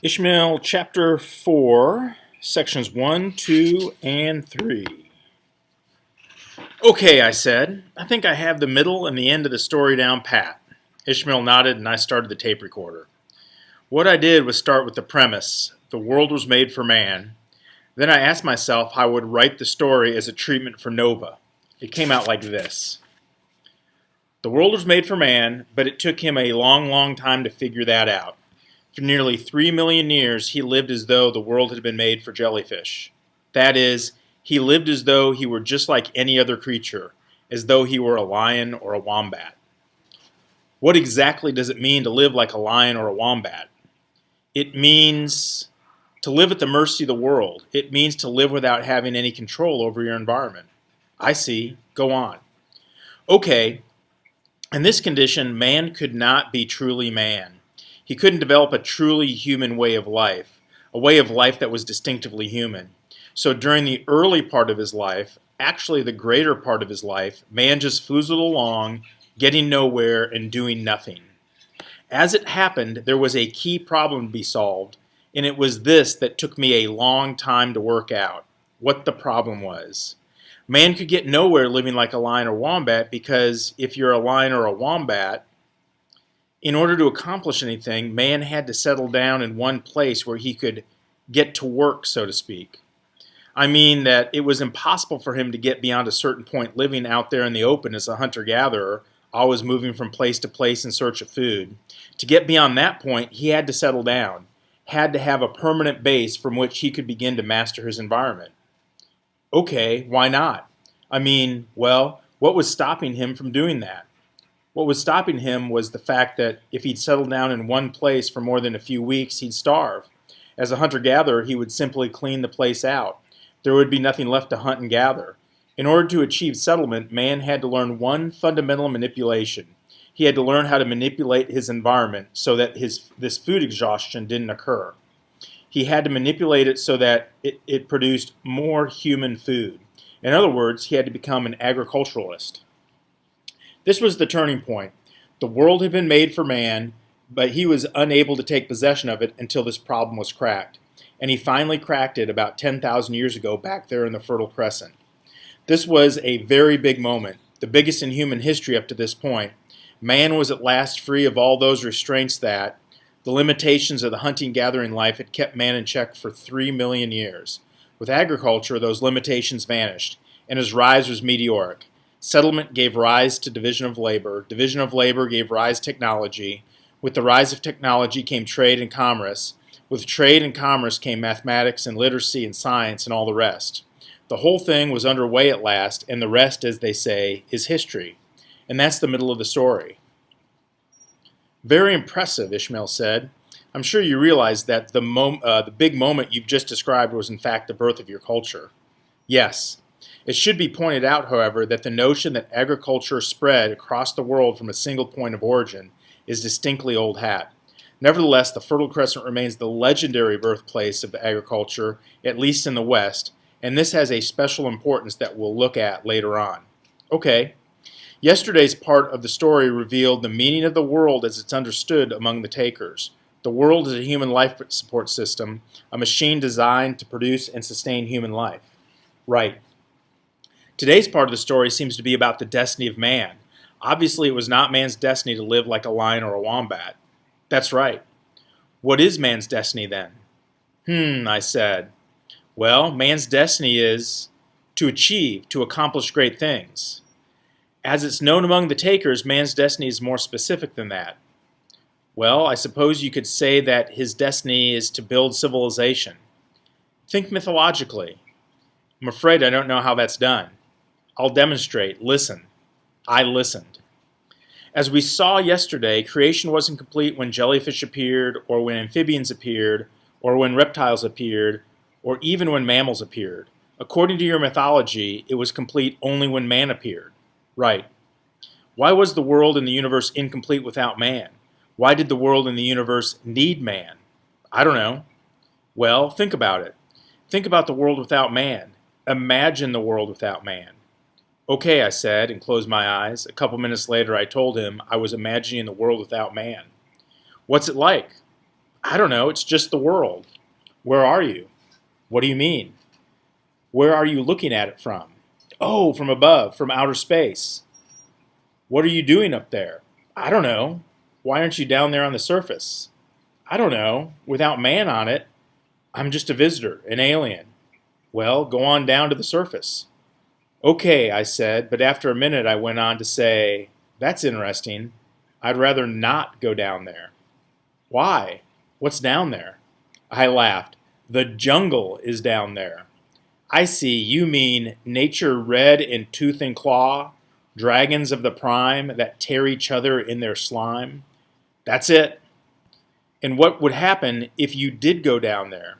Ishmael Chapter 4, Sections 1, 2, and 3. Okay, I said. I think I have the middle and the end of the story down pat. Ishmael nodded and I started the tape recorder. What I did was start with the premise: the world was made for man. Then I asked myself how I would write the story as a treatment for Nova. It came out like this. The world was made for man, but it took him a long, long time to figure that out. For nearly 3 million years, he lived as though the world had been made for jellyfish. That is, he lived as though he were just like any other creature, as though he were a lion or a wombat. What exactly does it mean to live like a lion or a wombat? It means to live at the mercy of the world. It means to live without having any control over your environment. I see. Go on. Okay, in this condition, man could not be truly man. He couldn't develop a truly human way of life, a way of life that was distinctively human. So during the early part of his life, actually the greater part of his life, man just foozled along, getting nowhere and doing nothing. As it happened, there was a key problem to be solved, and it was this that took me a long time to work out: what the problem was. Man could get nowhere living like a lion or wombat because if you're a lion or a wombat, in order to accomplish anything, man had to settle down in one place where he could get to work, so to speak. I mean that it was impossible for him to get beyond a certain point living out there in the open as a hunter-gatherer, always moving from place to place in search of food. To get beyond that point, he had to settle down, had to have a permanent base from which he could begin to master his environment. Okay, why not? I mean, well, what was stopping him from doing that? What was stopping him was the fact that if he'd settled down in one place for more than a few weeks, he'd starve. As a hunter-gatherer, he would simply clean the place out. There would be nothing left to hunt and gather. In order to achieve settlement, man had to learn one fundamental manipulation. He had to learn how to manipulate his environment so that this food exhaustion didn't occur. He had to manipulate it so that it produced more human food. In other words, he had to become an agriculturalist. This was the turning point. The world had been made for man, but he was unable to take possession of it until this problem was cracked. And he finally cracked it about 10,000 years ago back there in the Fertile Crescent. This was a very big moment, the biggest in human history up to this point. Man was at last free of all those restraints that, the limitations of the hunting-gathering life, had kept man in check for 3 million years. With agriculture, those limitations vanished, and his rise was meteoric. Settlement gave rise to division of labor. Division of labor gave rise to technology. With the rise of technology came trade and commerce. With trade and commerce came mathematics and literacy and science and all the rest. The whole thing was underway at last, and the rest, as they say, is history. And that's the middle of the story. Very impressive, Ishmael said. I'm sure you realize that the big moment you've just described was in fact the birth of your culture. Yes. It should be pointed out, however, that the notion that agriculture spread across the world from a single point of origin is distinctly old hat. Nevertheless, the Fertile Crescent remains the legendary birthplace of agriculture, at least in the West, and this has a special importance that we'll look at later on. Okay, yesterday's part of the story revealed the meaning of the world as it's understood among the takers. The world is a human life support system, a machine designed to produce and sustain human life. Right. Today's part of the story seems to be about the destiny of man. Obviously, it was not man's destiny to live like a lion or a wombat. That's right. What is man's destiny then? I said. Well, man's destiny is to achieve, to accomplish great things. As it's known among the takers, man's destiny is more specific than that. Well, I suppose you could say that his destiny is to build civilization. Think mythologically. I'm afraid I don't know how that's done. I'll demonstrate. Listen. I listened. As we saw yesterday, creation wasn't complete when jellyfish appeared, or when amphibians appeared, or when reptiles appeared, or even when mammals appeared. According to your mythology, it was complete only when man appeared. Right. Why was the world and the universe incomplete without man? Why did the world and the universe need man? I don't know. Well, think about it. Think about the world without man. Imagine the world without man. Okay, I said, and closed my eyes. A couple minutes later, I told him I was imagining the world without man. What's it like? I don't know, it's just the world. Where are you? What do you mean? Where are you looking at it from? Oh, from above, from outer space. What are you doing up there? I don't know. Why aren't you down there on the surface? I don't know. Without man on it, I'm just a visitor, an alien. Well, go on down to the surface. Okay, I said, but after a minute I went on to say, that's interesting. I'd rather not go down there. Why? What's down there? I laughed. The jungle is down there. I see, you mean nature red in tooth and claw, dragons of the prime that tear each other in their slime. That's it. And what would happen if you did go down there?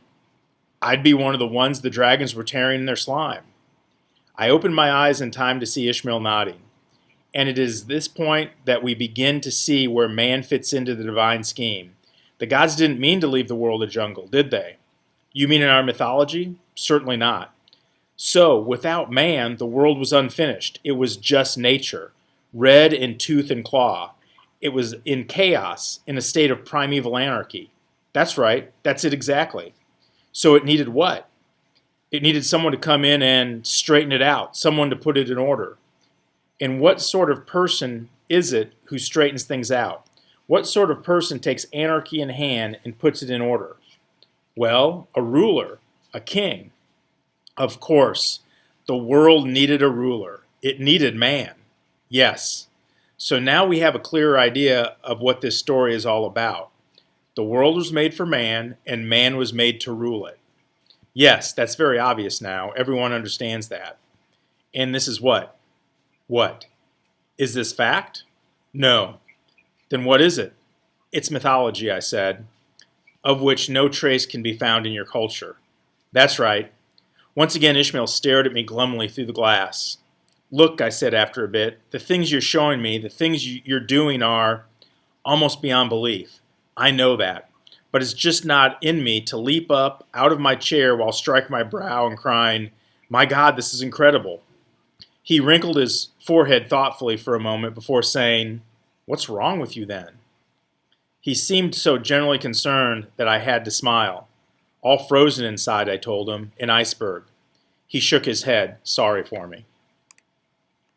I'd be one of the ones the dragons were tearing in their slime. I opened my eyes in time to see Ishmael nodding. And it is this point that we begin to see where man fits into the divine scheme. The gods didn't mean to leave the world a jungle, did they? You mean in our mythology? Certainly not. So, without man, the world was unfinished. It was just nature, red in tooth and claw. It was in chaos, in a state of primeval anarchy. That's right, that's it exactly. So it needed what? It needed someone to come in and straighten it out, someone to put it in order. And what sort of person is it who straightens things out? What sort of person takes anarchy in hand and puts it in order? Well, a ruler, a king. Of course, the world needed a ruler. It needed man. Yes. So now we have a clearer idea of what this story is all about. The world was made for man, and man was made to rule it. Yes, that's very obvious now. Everyone understands that. And this is what? What? Is this fact? No. Then what is it? It's mythology, I said, of which no trace can be found in your culture. That's right. Once again, Ishmael stared at me glumly through the glass. Look, I said after a bit, the things you're showing me, the things you're doing are almost beyond belief. I know that. But it's just not in me to leap up out of my chair while striking my brow and crying, my God, this is incredible. He wrinkled his forehead thoughtfully for a moment before saying, what's wrong with you then? He seemed so generally concerned that I had to smile. All frozen inside, I told him, an iceberg. He shook his head, sorry for me.